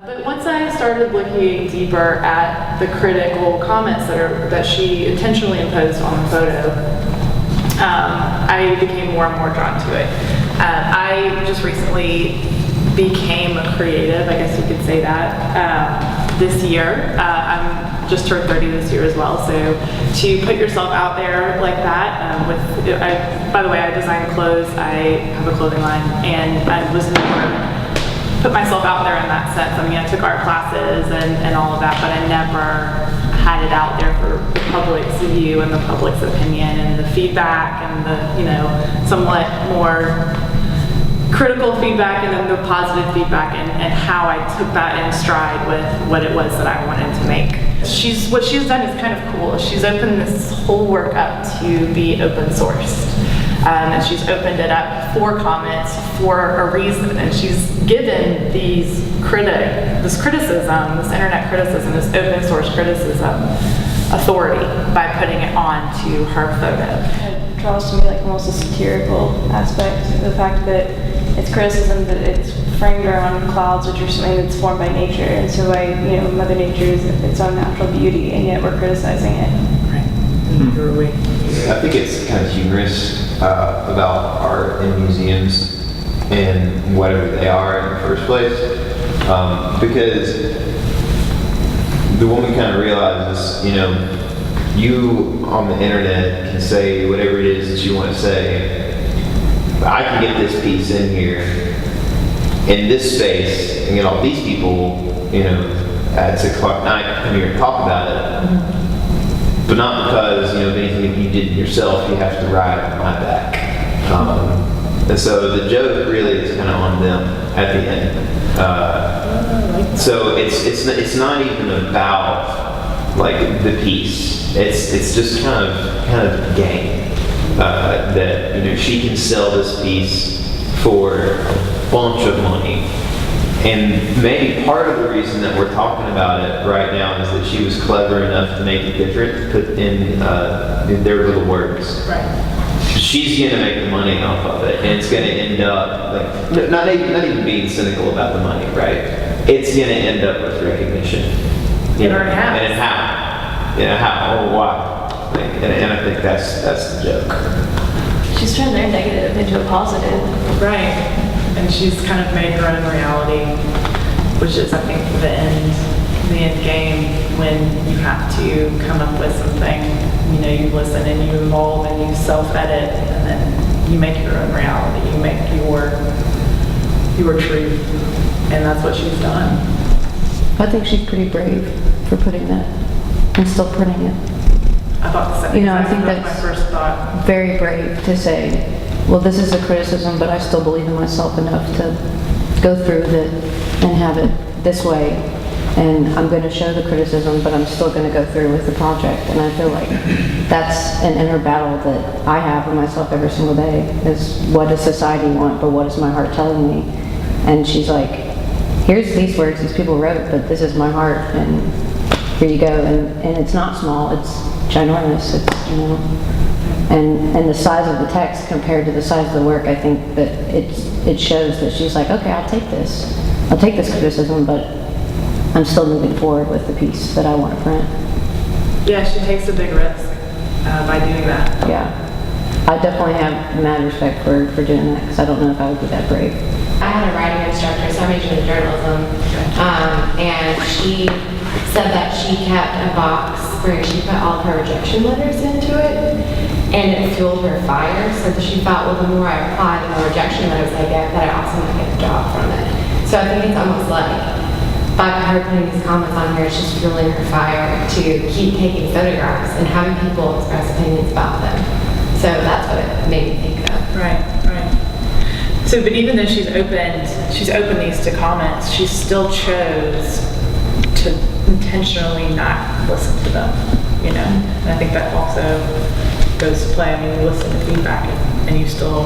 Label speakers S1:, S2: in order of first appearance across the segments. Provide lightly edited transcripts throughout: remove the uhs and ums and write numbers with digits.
S1: But once I started looking deeper at the critical comments that she intentionally imposed on the photo, I became more and more drawn to it. I just recently became a creative, I guess you could say that, this year. I'm just turned 30 this year as well, so to put yourself out there like that, by the way, I design clothes, I have a clothing line, and I was never put myself out there in that sense. I mean, I took art classes and all of that, but I never had it out there for the public's view and the public's opinion and the feedback and the, somewhat more critical feedback and then the positive feedback and how I took that in stride with what it was that I wanted to make. What she's done is kind of cool. She's opened this whole work up to be open sourced. And she's opened it up for comments for a reason, and she's given this criticism, this internet criticism, this open source criticism, authority by putting it on to her photo.
S2: It draws to me like almost a satirical aspect, the fact that it's criticism, that it's framed around clouds, which are something that's formed by nature, and so by Mother Nature is its own natural beauty, and yet we're criticizing it.
S1: Right.
S3: I think it's kind of humorous about art in museums and whatever they are in the first place, because the woman kind of realizes, you on the internet can say whatever it is that you want to say. I can get this piece in here, in this space, and get all these people, at 6 o'clock at night come here and talk about it. Mm-hmm. But not because, of anything that you did yourself, you have to ride on my back. And so the joke really is kind of on them at the end. So it's not even about like the piece. It's just kind of game. That she can sell this piece for a bunch of money, and maybe part of the reason that we're talking about it right now is that she was clever enough to make it different, put in their little words.
S1: Right.
S3: She's gonna make the money off of it, and it's gonna end up like not even being cynical about the money, right? It's gonna end up with recognition.
S1: It already has.
S3: And how? How? Oh, why? And I think that's the joke.
S2: She's turned their negative into a positive.
S1: Right. And she's kind of made her own reality, which is, I think, the end game when you have to come up with something. You listen and you evolve and you self-edit, and then you make your own reality. You make your truth, and that's what she's done.
S4: I think she's pretty brave for putting that and still printing it.
S1: I thought the same.
S4: I think that's
S1: my first thought.
S4: Very brave to say, well, this is a criticism, but I still believe in myself enough to go through with it and have it this way. And I'm going to show the criticism, but I'm still going to go through with the project. And I feel like that's an inner battle that I have with myself every single day, is what does society want, but what is my heart telling me? And she's like, here's these words these people wrote, but this is my heart, and here you go. And it's not small, it's ginormous. It's, and the size of the text compared to the size of the work, I think that it shows that she's like, okay, I'll take this criticism, but I'm still moving forward with the piece that I want to print.
S1: Yeah, she takes a big risk by doing that.
S4: Yeah, I definitely have mad respect for doing that, because I don't know if I would be that brave.
S5: I had a writing instructor, so I majored in journalism, and she said that she kept a box where she put all of her rejection letters into it, and it fueled her fire, so that she thought, well, the more I apply, the more rejection letters I get, that I also might get the job from it. So I think it's almost like, by her putting these comments on here, it's just fueling her fire to keep taking photographs and having people express opinions about them. So that's what it made me think of.
S1: Right. So, but even though she's opened these to comments, she still chose to intentionally not listen to them, And I think that also goes to play. I mean, you listen to feedback and you still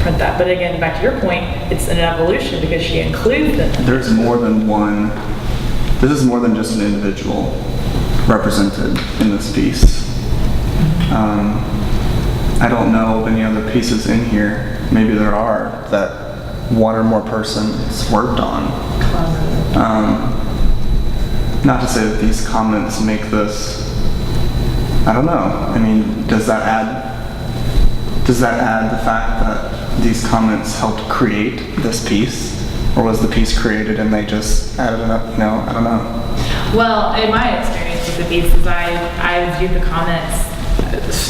S1: print that. But again, back to your point, it's an evolution because she includes them.
S6: There's more than one. This is more than just an individual represented in this piece. I don't know of any other pieces in here, maybe there are, that one or more persons worked on. Not to say that these comments make this, I don't know. I mean, does that add the fact that these comments helped create this piece? Or was the piece created and they just added it up? No, I don't know.
S1: Well, in my experience with the pieces, I viewed the comments.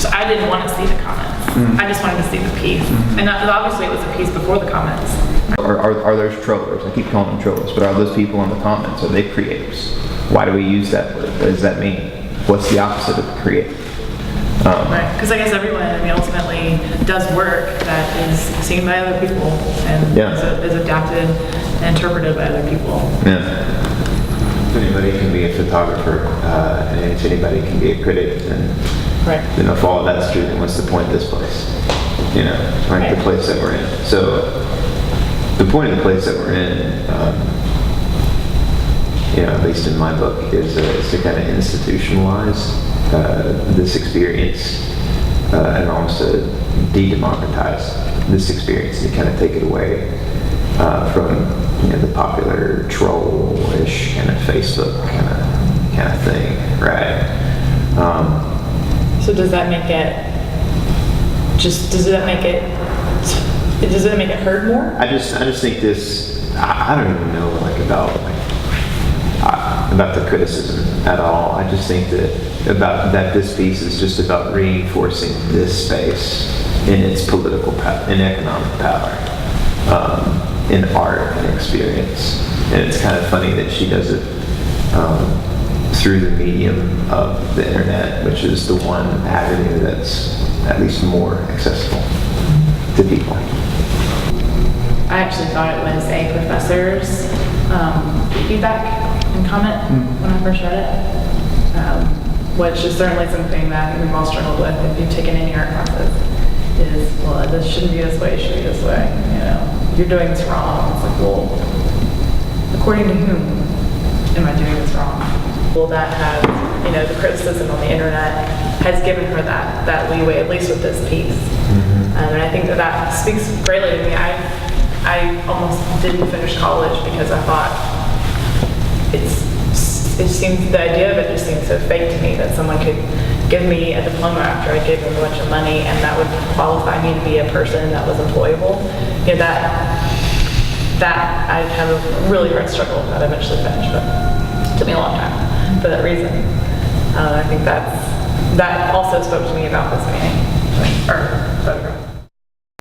S1: I didn't want to see the comments. I just wanted to see the piece. And obviously it was a piece before the comments.
S3: Are those trollers? I keep calling them trollers, but are those people in the comments? Are they creators? Why do we use that word? What does that mean? What's the opposite of create?
S1: Right, because I guess everyone, ultimately does work that is seen by other people and is adapted and interpreted by other people.
S3: Yeah. If anybody can be a photographer, and if anybody can be a critic, then if all of that's true, then what's the point of this place? The place that we're in. So, the point of the place that we're in, at least in my book, is to kind of institutionalize this experience and also de-democratize this experience and kind of take it away from the popular troll-ish kind of Facebook kind of thing, right?
S1: So does that make it? Does it make it hurt more?
S3: I just think this. I don't even know about the criticism at all. I just think that this piece is just about reinforcing this space in its political power, in economic power, in art and experience. And it's kind of funny that she does it through the medium of the internet, which is the one avenue that's at least more accessible to people.
S1: I actually thought it was a professor's feedback and comment when I first read it, which is certainly something that we've all struggled with if you've taken any art classes, is, well, this shouldn't be this way, it should be this way, you're doing this wrong. It's like, well, according to whom am I doing this wrong? Well, that has, the criticism on the internet has given her that leeway, at least with this piece. And I think that speaks greatly to me. I almost didn't finish college because I thought the idea of it just seemed so fake to me that someone could give me a diploma after I gave them a bunch of money and that would qualify me to be a person that was employable. That I had a really hard struggle with that I eventually finished, but it took me a long time for that reason. I think that also spoke to me about this meeting, or